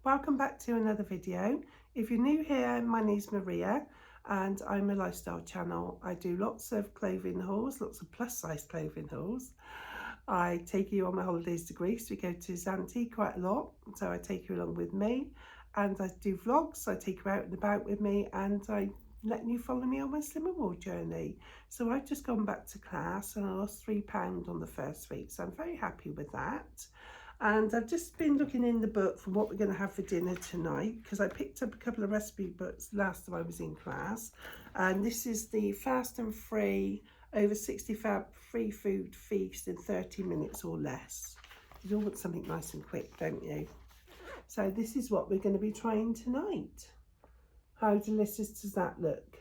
Welcome back to another video. If you're new here, my name's Maria and I'm a lifestyle channel. I do lots of clothing hauls, lots of plus size clothing hauls. I take you on my holidays to Greece. We go to Zante quite a lot, so I take you along with me, and I do vlogs. I take you out and about with me, and I let you follow me on my Slimming World journey. So I've just gone back to class and I lost £3 on the first week, so I'm very happy with that. And I've just been looking in the book for what we're going to have for dinner tonight, because I picked up a couple of recipe books last time I was in class, and this is the Fast and Free over 65 free food feast in 30 minutes or less. You all want something nice and quick, don't you? So this is what we're going to be trying tonight. How delicious does that look?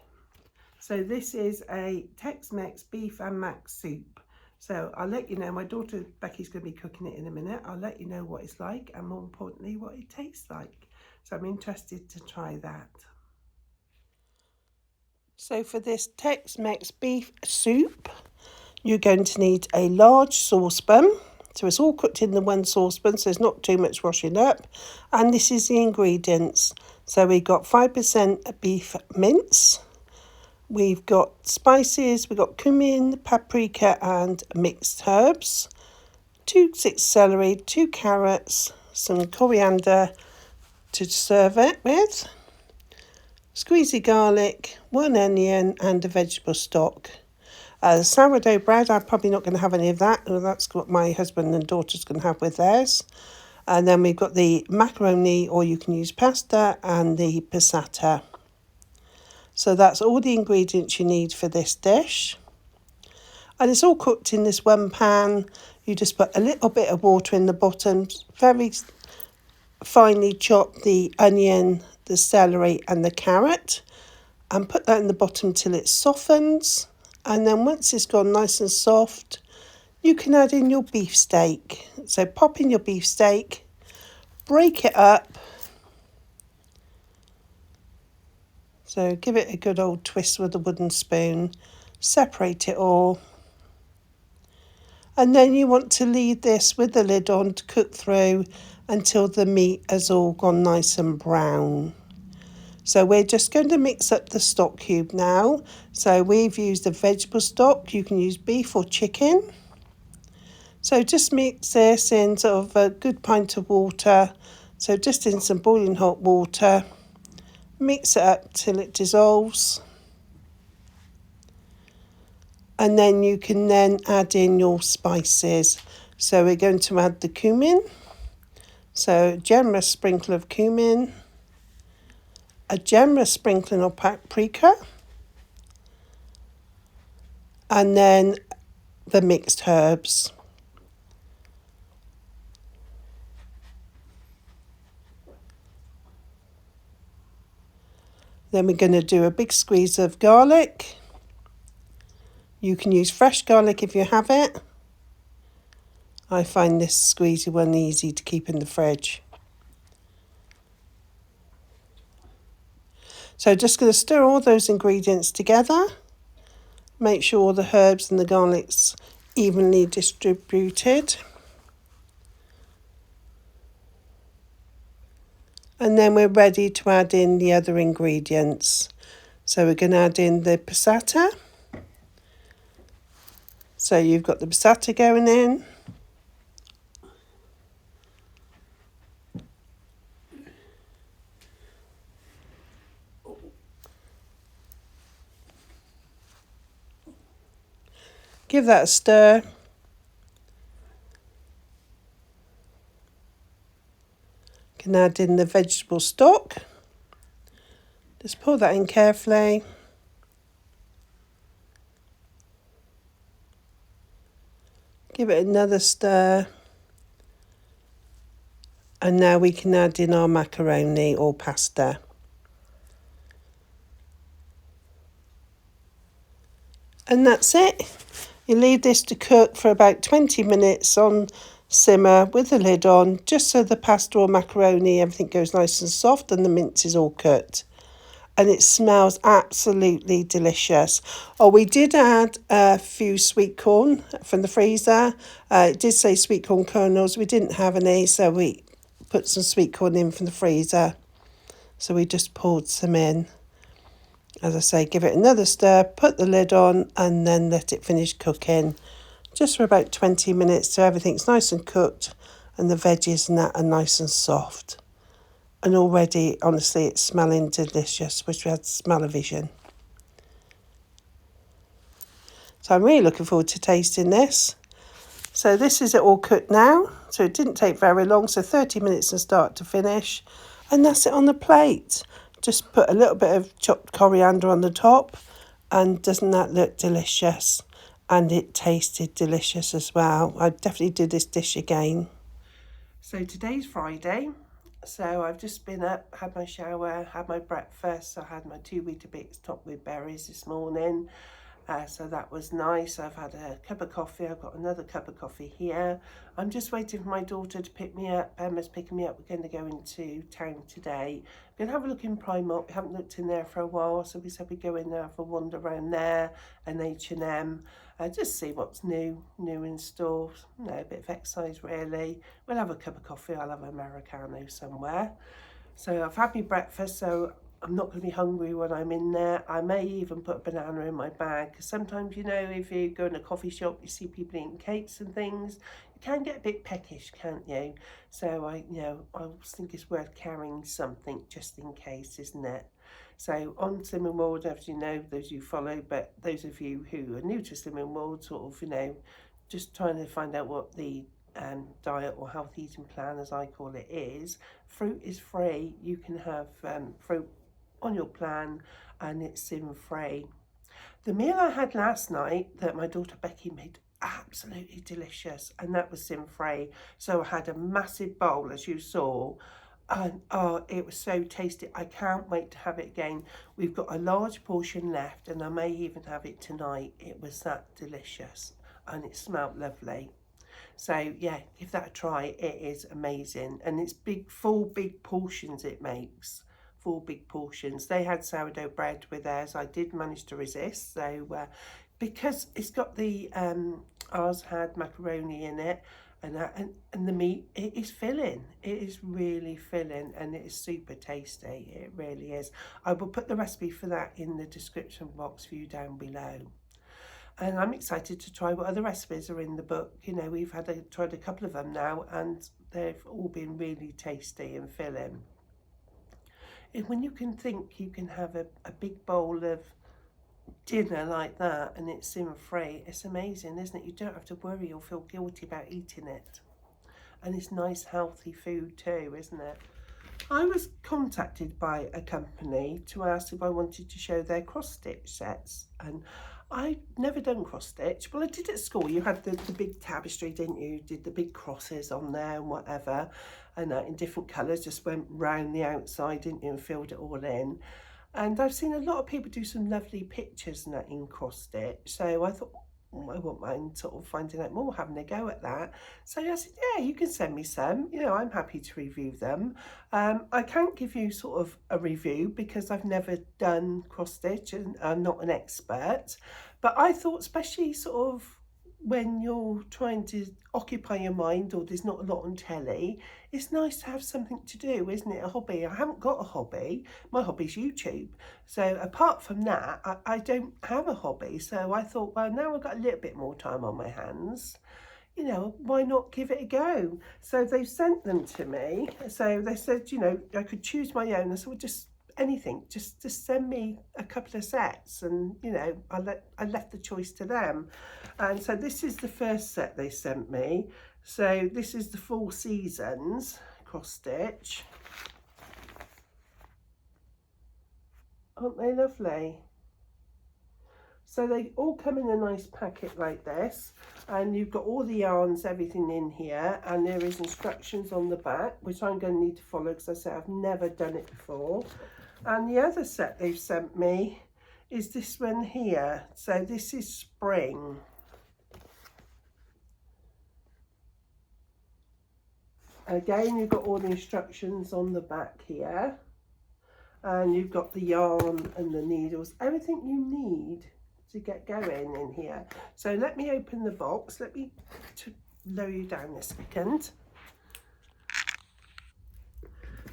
So this is a Tex-Mex beef and mac soup. So I'll let you know, my daughter Becky's going to be cooking it in a minute. I'll let you know what it's like and more importantly what it tastes like. So I'm interested to try that. So for this Tex-Mex beef soup, you're going to need a large saucepan. So it's all cooked in the one saucepan, so there's not too much washing up. And this is the ingredients. So we've got 5% beef mince. We've got spices, we've got cumin, paprika and mixed herbs, 2 sticks celery, 2 carrots, some coriander to serve it with, squeezy garlic, 1 onion and a vegetable stock. Sourdough bread, I'm probably not going to have any of that. That's what my husband and daughter's going to have with theirs. And then we've got the macaroni, or you can use pasta, and the passata. So that's all the ingredients you need for this dish. And it's all cooked in this one pan. You just put a little bit of water in the bottom, very finely chop the onion, the celery and the carrot, and put that in the bottom till it softens. And then once it's gone nice and soft, you can add in your beef steak. So pop in your beef steak, break it up. So give it a good old twist with a wooden spoon, separate it all. And then you want to leave this with the lid on to cook through until the meat has all gone nice and brown. So we're just going to mix up the stock cube now. So we've used a vegetable stock. You can use beef or chicken. So just mix this in sort of a good pint of water. So just in some boiling hot water. Mix it up till it dissolves. And then you can then add in your spices. So we're going to add the cumin. So a generous sprinkle of cumin. A generous sprinkling of paprika. And then the mixed herbs. Then we're going to do a big squeeze of garlic. You can use fresh garlic if you have it. I find this squeezy one easy to keep in the fridge. So just going to stir all those ingredients together. Make sure all the herbs and the garlic's evenly distributed. And then we're ready to add in the other ingredients. So we're going to add in the passata. So you've got the passata going in. Give that a stir. Can add in the vegetable stock. Just pour that in carefully. Give it another stir. And now we can add in our macaroni or pasta. And that's it. You leave this to cook for about 20 minutes on simmer with the lid on, just so the pasta or macaroni, everything goes nice and soft and the mince is all cooked. And it smells absolutely delicious. Oh, we did add a few sweet corn from the freezer. It did say sweet corn kernels. We didn't have any, so we put some sweet corn in from the freezer. So we just poured some in. As I say, give it another stir, put the lid on, and then let it finish cooking. Just for about 20 minutes so everything's nice and cooked and the veggies and that are nice and soft. And already, honestly, it's smelling delicious. Wish we had smell-o-vision. So I'm really looking forward to tasting this. So this is it all cooked now. So it didn't take very long. So 30 minutes from start to finish. And that's it on the plate. Just put a little bit of chopped coriander on the top. And doesn't that look delicious? And it tasted delicious as well. I'd definitely do this dish again. So today's Friday. So I've just been up, had my shower, had my breakfast. I had my 2 Weetabix topped with berries this morning. So that was nice. I've had a cup of coffee. I've got another cup of coffee here. I'm just waiting for my daughter to pick me up. Emma's picking me up. We're going to go into town today. We're going to have a look in Primark. We haven't looked in there for a while, so we said we'd go in there, have a wander around there, and H&M, just see what's new in store. You know, a bit of exercise really. We'll have a cup of coffee. I'll have an Americano somewhere. So I've had my breakfast, so I'm not going to be hungry when I'm in there. I may even put a banana in my bag, because sometimes, you know, if you go in a coffee shop, you see people eating cakes and things, you can get a bit peckish, can't you? So I think it's worth carrying something just in case, isn't it? So on Slimming World, as you know, those you follow, but those of you who are new to Slimming World, sort of, you know, just trying to find out what the diet or health eating plan, as I call it, is. Fruit is free. You can have fruit on your plan, and it's sin free. The meal I had last night that my daughter Becky made, absolutely delicious, and that was sin free. So I had a massive bowl, as you saw, and oh, it was so tasty. I can't wait to have it again. We've got a large portion left, and I may even have it tonight. It was that delicious, and it smelled lovely. So yeah, give that a try. It is amazing, and it's big, 4 big portions it makes. 4 big portions. They had sourdough bread with theirs. I did manage to resist. So because it's got the ours had macaroni in it, and the meat, it is filling. It is really filling, and it is super tasty. It really is. I will put the recipe for that in the description box for you down below. And I'm excited to try what other recipes are in the book. You know, we've tried a couple of them now, and they've all been really tasty and filling. And when you can think you can have a big bowl of dinner like that and it's sin free, it's amazing, isn't it? You don't have to worry or feel guilty about eating it. And it's nice, healthy food too, isn't it? I was contacted by a company to ask if I wanted to show their cross-stitch sets, and I'd never done cross-stitch. Well, I did at school. You had the big tapestry, didn't you? Did the big crosses on there and whatever, and in different colours, just went round the outside, didn't you, and filled it all in. And I've seen a lot of people do some lovely pictures and that in cross-stitch, so I thought, I wouldn't mind sort of finding out more, having a go at that. So I said, yeah, you can send me some. You know, I'm happy to review them. I can't give you sort of a review because I've never done cross-stitch and I'm not an expert. But I thought, especially sort of when you're trying to occupy your mind or there's not a lot on telly, it's nice to have something to do, isn't it? A hobby. I haven't got a hobby. My hobby's YouTube. So apart from that, I don't have a hobby. So I thought, well, now I've got a little bit more time on my hands, you know, why not give it a go? So they've sent them to me. So they said, you know, I could choose my own. I said, well, just anything, just send me a couple of sets, and you know, I left the choice to them. And so this is the first set they sent me. So this is the 4 seasons cross stitch. Aren't they lovely? So they all come in a nice packet like this, and you've got all the yarns, everything in here, and there is instructions on the back, which I'm going to need to follow because I say I've never done it before. And the other set they've sent me is this one here. So this is spring. Again, you've got all the instructions on the back here. And you've got the yarn and the needles, everything you need to get going in here. So let me open the box. Let me lower you down a second.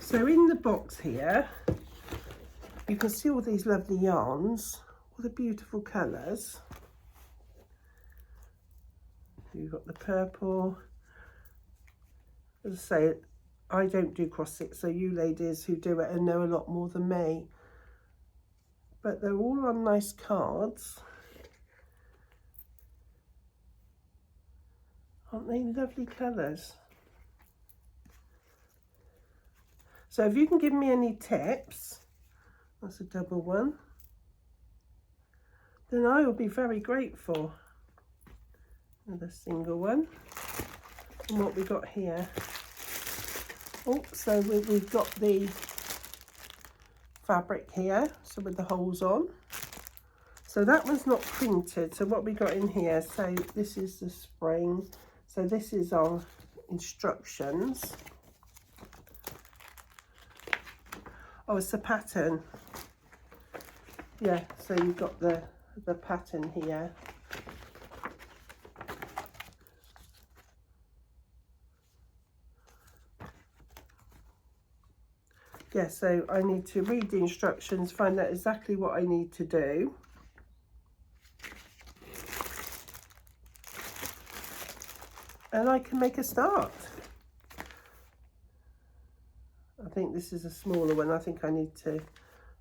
So in the box here, you can see all these lovely yarns, all the beautiful colours. You've got the purple. As I say, I don't do cross stitch, so you ladies who do it and know a lot more than me. But they're all on nice cards. Aren't they lovely colours? So if you can give me any tips, that's a double one, then I will be very grateful. Another single one. And what we got here? Oh, so we've got the fabric here, so with the holes on. So that one's not printed. So what we got in here, so this is the spring. So this is our instructions. Oh, it's a pattern. Yeah, so you've got the pattern here. Yeah, so I need to read the instructions, find out exactly what I need to do. And I can make a start. I think this is a smaller one. I think I need to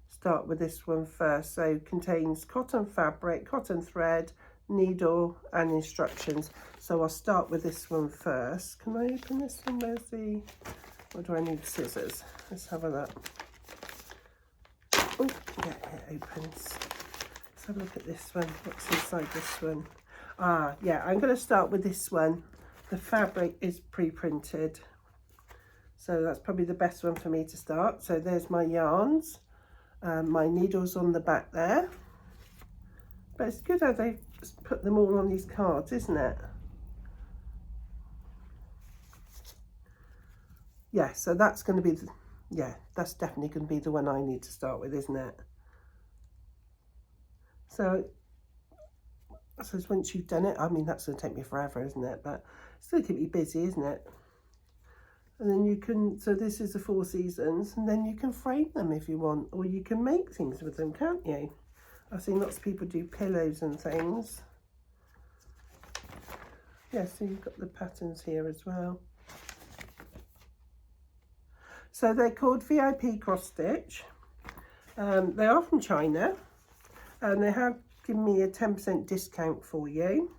start with this one first. So contains cotton fabric, cotton thread, needle and instructions. So I'll start with this one first. Can I open this one? Where's the... Or do I need scissors? Let's have a look. Oh, yeah, it opens. Let's have a look at this one. What's inside this one? Ah, yeah, I'm going to start with this one. The fabric is pre-printed. So that's probably the best one for me to start. So there's my yarns. My needles on the back there. But it's good how they put them all on these cards, isn't it? Yeah, so that's going to be, that's definitely going to be the one I need to start with, isn't it? So, I suppose once you've done it, I mean, that's going to take me forever, isn't it? But it's going to keep you busy, isn't it? And then you can, so this is the 4 seasons, and then you can frame them if you want, or you can make things with them, can't you? I've seen lots of people do pillows and things. Yeah, so you've got the patterns here as well. So they're called VIP cross stitch. They are from China, and they have given me a 10% discount for you.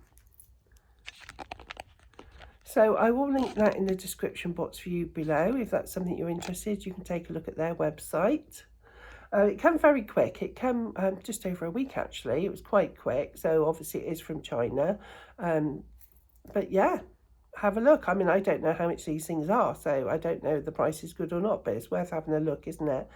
So I will link that in the description box for you below. If that's something you're interested, you can take a look at their website. It came very quick. It came just over a week, actually. It was quite quick. So obviously it is from China. But yeah, have a look. I mean, I don't know how much these things are, so I don't know if the price is good or not, but it's worth having a look, isn't it?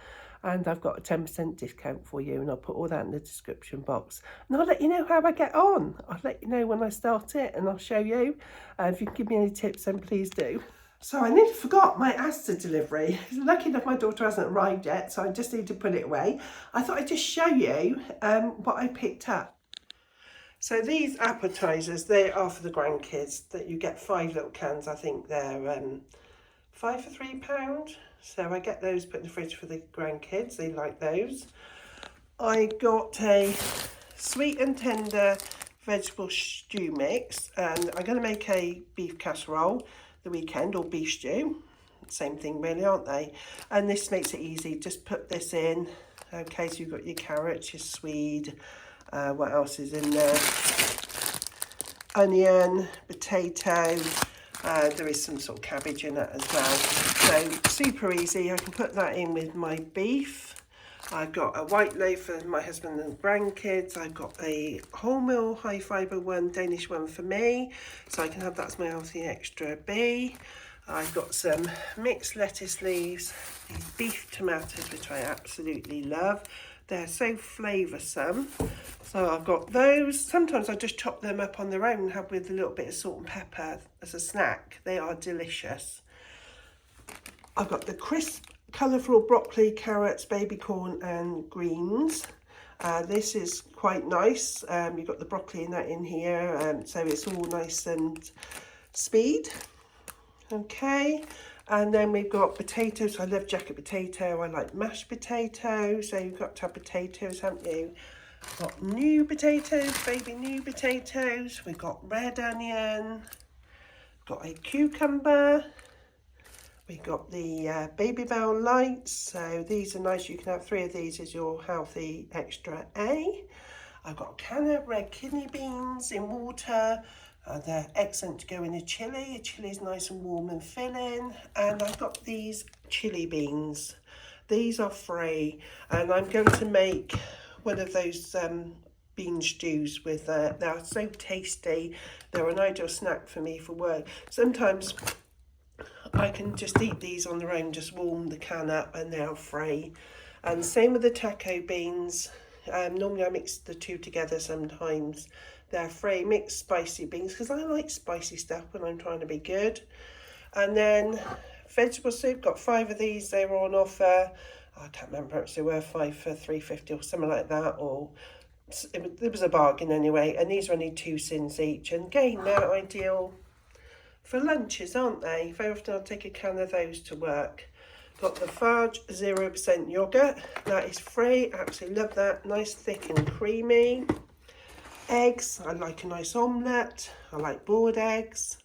And I've got a 10% discount for you, and I'll put all that in the description box. And I'll let you know how I get on. I'll let you know when I start it, and I'll show you. If you can give me any tips, then please do. So I nearly forgot my Asda delivery. Lucky enough, my daughter hasn't arrived yet, so I just need to put it away. I thought I'd just show you what I picked up. So these appetizers, they are for the grandkids. That you get 5 little cans. I think they're 5 for £3. So I get those put in the fridge for the grandkids. They like those. I got a sweet and tender vegetable stew mix, and I'm going to make a beef casserole the weekend, or beef stew. Same thing really, aren't they? And this makes it easy. Just put this in. Okay, so you've got your carrots, your swede. What else is in there? Onion, potato. There is some sort of cabbage in it as well. So super easy. I can put that in with my beef. I've got a white loaf for my husband and grandkids. I've got a wholemeal high fibre one, Danish one for me. So I can have that as my healthy extra B. I've got some mixed lettuce leaves, these beef tomatoes, which I absolutely love. They're so flavoursome. So I've got those. Sometimes I just chop them up on their own and have with a little bit of salt and pepper as a snack. They are delicious. I've got the crisp, colourful broccoli, carrots, baby corn and greens. This is quite nice. You've got the broccoli and that in here, so it's all nice and speed. Okay. And then we've got potatoes. I love jacket potato. I like mashed potatoes. So you've got to have potatoes, haven't you? Got new potatoes, baby new potatoes. We've got red onion. Got a cucumber. We got the Baby Bell Lights. So these are nice. You can have 3 of these as your healthy extra A. I've got a can of red kidney beans in water. They're excellent to go in a chilli. A chilli is nice and warm and filling. And I've got these chilli beans. These are free. And I'm going to make one of those bean stews with, they're so tasty. They're an ideal snack for me for work. Sometimes I can just eat these on their own, just warm the can up, and they're free. And same with the taco beans. Normally I mix the two together sometimes. They're free. Mixed spicy beans, because I like spicy stuff when I'm trying to be good. And then vegetable soup, got 5 of these. They were on offer. I can't remember, perhaps they were 5 for £3.50 or something like that, or it was a bargain anyway. And these are only 2 cents each. And again, they're ideal for lunches, aren't they? Very often I'll take a can of those to work. Got the Fudge 0% yoghurt. That is free. Absolutely love that. Nice, thick and creamy. Eggs. I like a nice omelette. I like boiled eggs.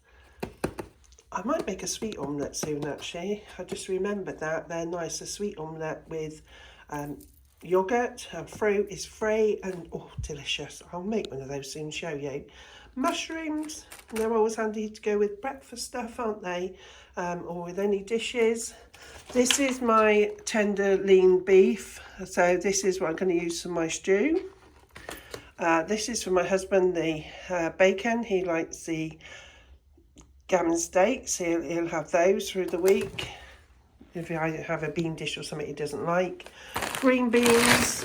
I might make a sweet omelette soon, actually. I just remembered that. They're nice. A sweet omelette with yoghurt and fruit is free and oh, delicious. I'll make one of those soon, show you. Mushrooms, they're always handy to go with breakfast stuff, aren't they? Or with any dishes. This is my tender lean beef. So this is what I'm going to use for my stew. This is for my husband, the bacon. He likes the gammon steaks. He'll have those through the week. If I have a bean dish or something he doesn't like. Green beans.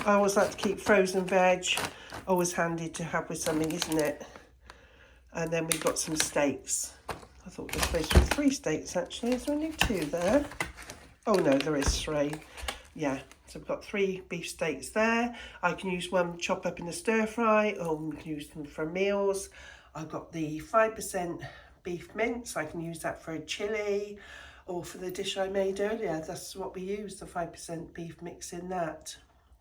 I always like to keep frozen veg. Always handy to have with something, isn't it? And then we've got some steaks. I thought there was supposed to be 3 steaks actually. Is there only 2 there? Oh no, there is 3. Yeah, so I've got 3 beef steaks there. I can use one chop up in a stir fry, or we can use them for meals. I've got the 5% beef mince. I can use that for a chilli or for the dish I made earlier. That's what we use, the 5% beef mix in that.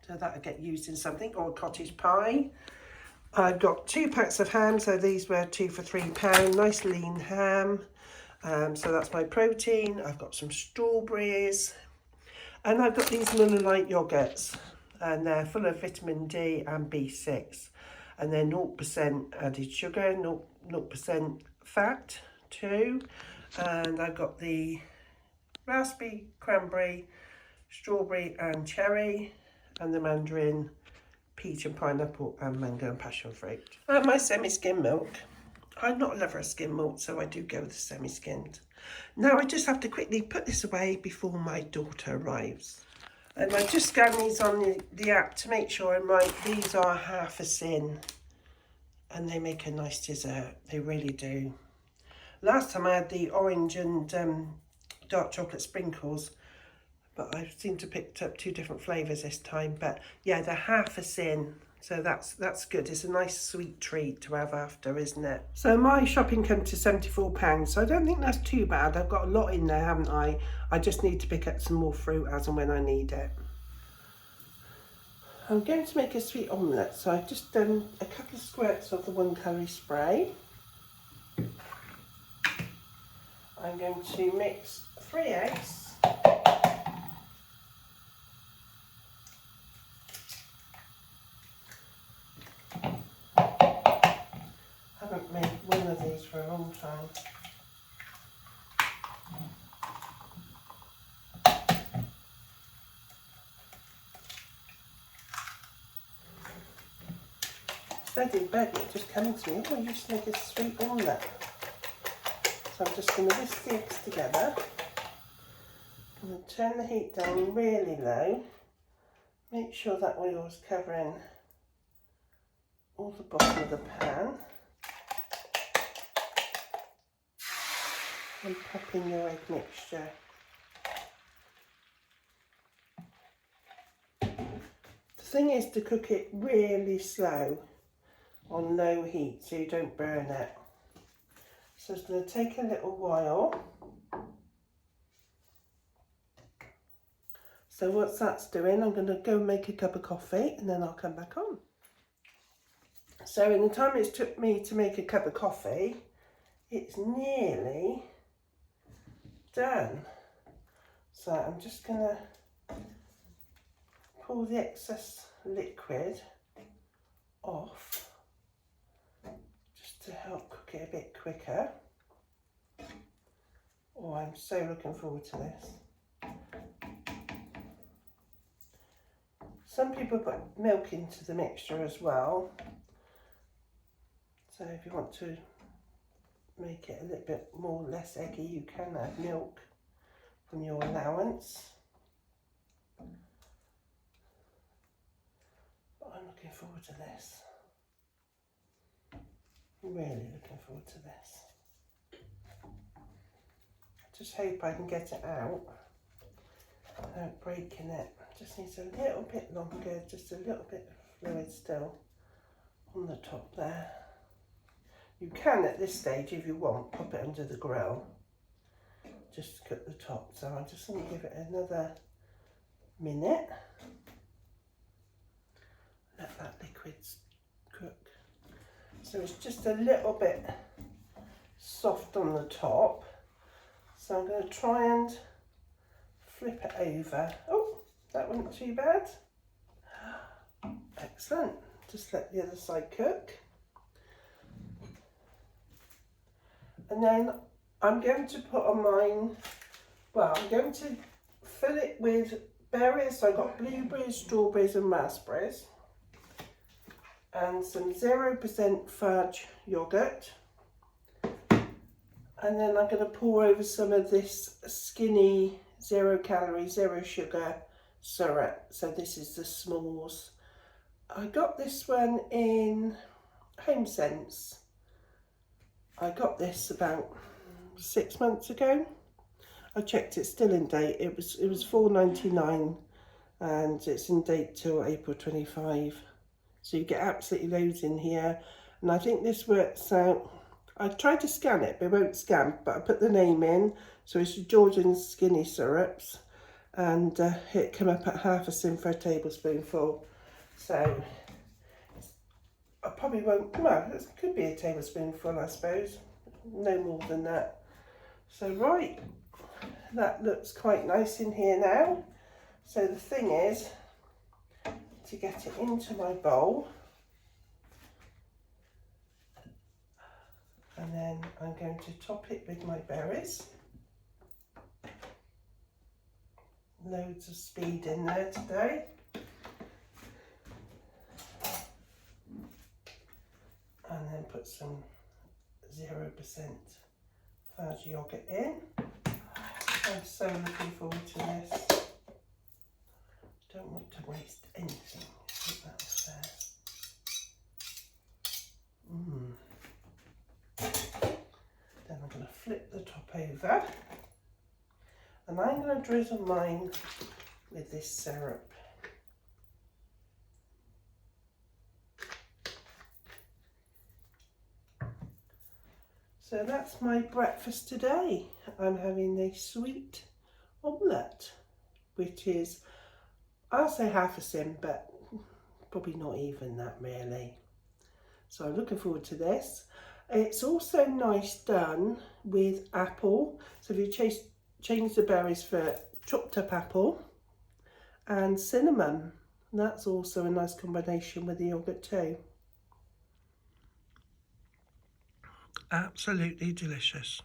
So that'll get used in something, or a cottage pie. I've got 2 packs of ham, so these were 2 for £3. Nice lean ham. So that's my protein. I've got some strawberries. And I've got these Muller Light yogurts. And they're full of vitamin D and B6. And they're 0% added sugar, 0% fat too. And I've got the raspberry, cranberry, strawberry and cherry. And the mandarin, peach and pineapple and mango and passion fruit. My semi-skimmed milk. I'm not a lover of skim milk, so I do go with the semi-skimmed. Now I just have to quickly put this away before my daughter arrives. And I just scan these on the app to make sure I'm right. These are half a sin. And they make a nice dessert. They really do. Last time I had the orange and dark chocolate sprinkles, but I seem to have picked up 2 different flavours this time. But yeah, they're half a sin, so that's good. It's a nice sweet treat to have after, isn't it? So my shopping came to £74, so I don't think that's too bad. I've got a lot in there, haven't I? I just need to pick up some more fruit as and when I need it. I'm going to make a sweet omelette, so I've just done a couple of squirts of the 1 curry spray. I'm going to mix 3 eggs. Haven't made one of these for a long time. Steady in bed, it just came to me, oh, I used to make a sweet omelette. So I'm just going to whisk the eggs together. I'm going to turn the heat down really low. Make sure that oil is covering all the bottom of the pan. And pop in your egg mixture. The thing is to cook it really slow on low heat so you don't burn it. So it's going to take a little while. So once that's doing, I'm going to go and make a cup of coffee and then I'll come back on. So in the time it took me to make a cup of coffee, it's nearly done. So I'm just going to pull the excess liquid off just to help cook it a bit quicker. Oh, I'm so looking forward to this. Some people put milk into the mixture as well. So if you want to make it a little bit more less eggy, you can add milk from your allowance. But I'm looking forward to this. Really looking forward to this. I just hope I can get it out without breaking it. Just needs a little bit longer, just a little bit of fluid still on the top there. You can at this stage, if you want, pop it under the grill just to cook the top. So I'm just going to give it another minute. Let that liquid cook. So it's just a little bit soft on the top. So I'm going to try and flip it over. Oh, that wasn't too bad. Excellent. Just let the other side cook. And then I'm going to put on mine, well, I'm going to fill it with berries. So I've got blueberries, strawberries and raspberries. And some 0% fudge yoghurt. And then I'm going to pour over some of this skinny 0 calorie, 0 sugar syrup. So this is the smalls. I got this one in HomeSense. I got this about 6 months ago. I checked, it's still in date. It was $4.99 and it's in date till April 25. So you get absolutely loads in here. And I think this works out. I tried to scan it, but it won't scan, but I put the name in. So it's Georgian Skinny Syrups. And it came up at half a sim for a tablespoonful. So I probably won't, well, it could be a tablespoonful, I suppose. No more than that. So right, that looks quite nice in here now. So the thing is, to get it into my bowl, and then I'm going to top it with my berries. Loads of speed in there today. And then put some 0% fudge yoghurt in. I'm so looking forward to this. Don't want to waste anything. Put that was there. Then I'm going to flip the top over. And I'm going to drizzle mine with this syrup. So that's my breakfast today. I'm having a sweet omelette, which is, I'll say half a sim, but probably not even that really. So I'm looking forward to this. It's also nice done with apple. So if you change the berries for chopped up apple and cinnamon, that's also a nice combination with the yoghurt too. Absolutely delicious.